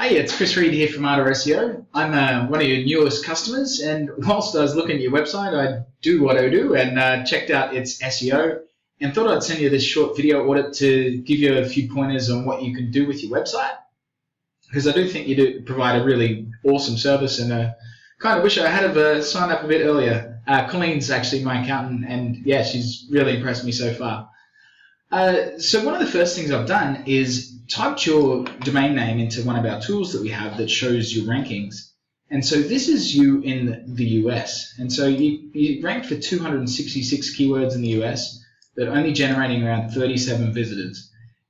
Hey, it's Chris Reed here from Ardor SEO. I'm one of your newest customers, and whilst I was looking at your website, I do what I do and checked out its SEO and thought I'd send you this short video audit to give you a few pointers on what you can do with your website, because I do think you do provide a really awesome service, and kind of wish I had signed up a bit earlier. Colleen's actually my accountant, and yeah, she's really impressed me so far. So one of the first things I've done is typed your domain name into one of our tools that we have that shows your rankings. And so this is you in the US. And so you ranked for 266 keywords in the US, but only generating around 37 visitors.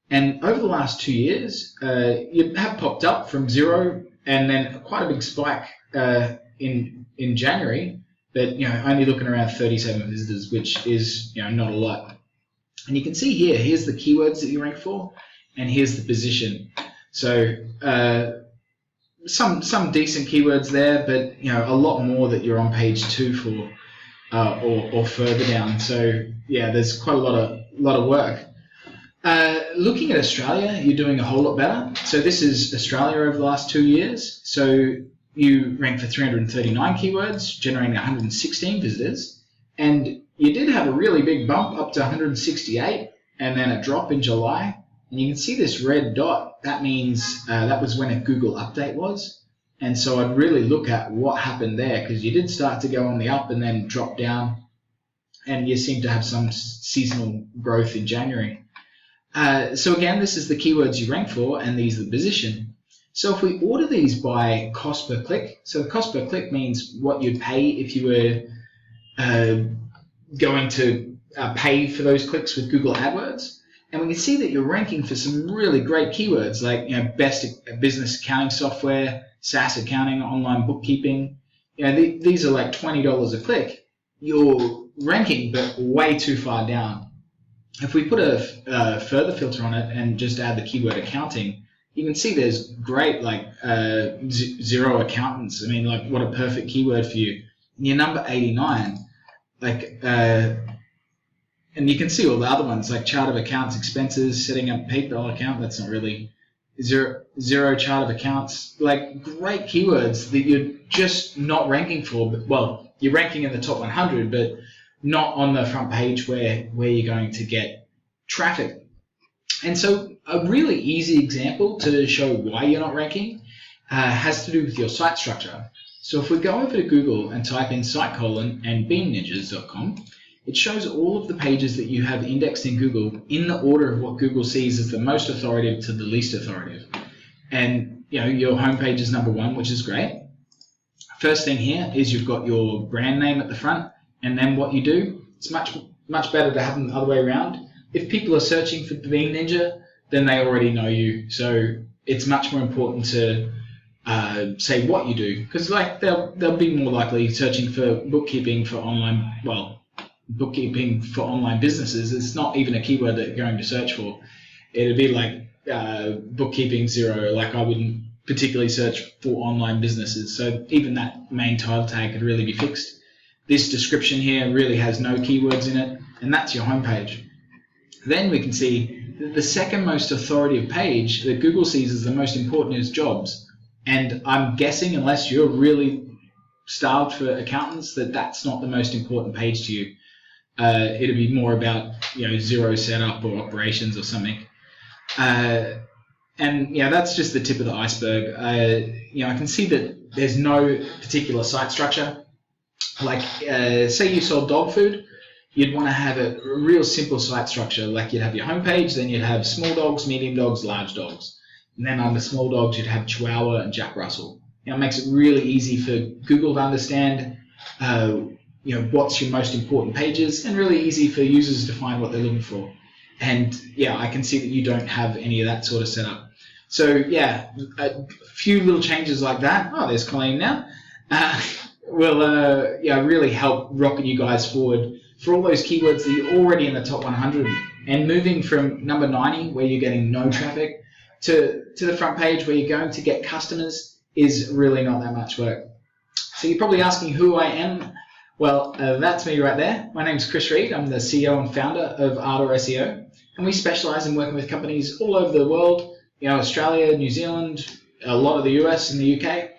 And over the last 2 years, you have popped up from 0 and then quite a big spike in January, but only looking around 37 visitors, which is not a lot. And you can see here, here's the keywords that you rank for, and here's the position. So some decent keywords there, but a lot more that you're on page 2 for, or further down. So yeah, there's quite a lot of work. Looking at Australia, you're doing a whole lot better. So this is Australia over the last 2 years. So you rank for 339 keywords, generating 116 visitors, and you did have a really big bump up to 168, and then a drop in July. And you can see this red dot. That means that was when a Google update was. And so I'd really look at what happened there, because you did start to go on the up and then drop down, and you seem to have some seasonal growth in January. So again, this is the keywords you rank for, and these are the position. So if we order these by cost per click, so the cost per click means what you'd pay if you were going to pay for those clicks with Google AdWords. And we can see that you're ranking for some really great keywords like best business accounting software, SaaS accounting, online bookkeeping. These are like $20 a click. You're ranking, but way too far down. If we put a further filter on it and just add the keyword accounting, you can see there's great Xero accountants. I mean, like, what a perfect keyword for you. And you're number 89. And you can see all the other ones like chart of accounts, expenses, setting up a PayPal account. That's not really Xero chart of accounts. Like, great keywords that you're just not ranking for. But, well, you're ranking in the top 100, but not on the front page where you're going to get traffic. And so a really easy example to show why you're not ranking has to do with your site structure. So if we go over to Google and type in site : and beanninjas.com, it shows all of the pages that you have indexed in Google in the order of what Google sees as the most authoritative to the least authoritative. And your homepage is number 1, which is great. First thing here is you've got your brand name at the front, and then what you do. It's much better to have them the other way around. If people are searching for Bean Ninja, then they already know you. So it's much more important to say what you do, because they'll be more likely searching for bookkeeping for online, bookkeeping for online businesses. It's not even a keyword that you're going to search for. It'd be like bookkeeping Xero. Like, I wouldn't particularly search for online businesses. So even that main title tag could really be fixed. This description here really has no keywords in it, and that's your homepage. Then we can see that the second most authoritative page that Google sees as the most important is jobs. And I'm guessing, unless you're really starved for accountants, that's not the most important page to you. It'd be more about Xero setup or operations or something. And that's just the tip of the iceberg. I can see that there's no particular site structure. Like, say you sold dog food, you'd want to have a real simple site structure. Like, you'd have your homepage, then you'd have small dogs, medium dogs, large dogs. And then under small dogs, you'd have Chihuahua and Jack Russell. It makes it really easy for Google to understand what's your most important pages, and really easy for users to find what they're looking for. And yeah, I can see that you don't have any of that sort of setup. So yeah, a few little changes like that. Oh, there's Colleen now. Will really help rocket you guys forward for all those keywords that you're already in the top 100, and moving from number 90, where you're getting no traffic, to the front page where you're going to get customers is really not that much work. So you're probably asking who I am. Well, that's me right there. My name's Chris Reed. I'm the CEO and founder of Ardor SEO, and we specialize in working with companies all over the world, Australia, New Zealand, a lot of the US and the UK.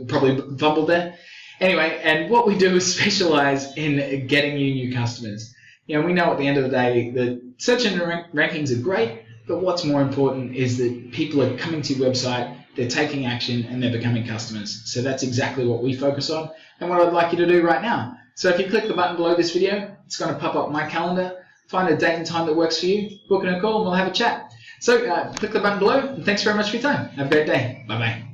Probably fumbled there. Anyway, and what we do is specialize in getting you new customers. You know, we know at the end of the day that search engine rankings are great, but what's more important is that people are coming to your website, they're taking action, and they're becoming customers. So that's exactly what we focus on and what I'd like you to do right now. So if you click the button below this video, it's going to pop up my calendar, find a date and time that works for you, book in a call, and we'll have a chat. So click the button below, and thanks very much for your time. Have a great day. Bye-bye.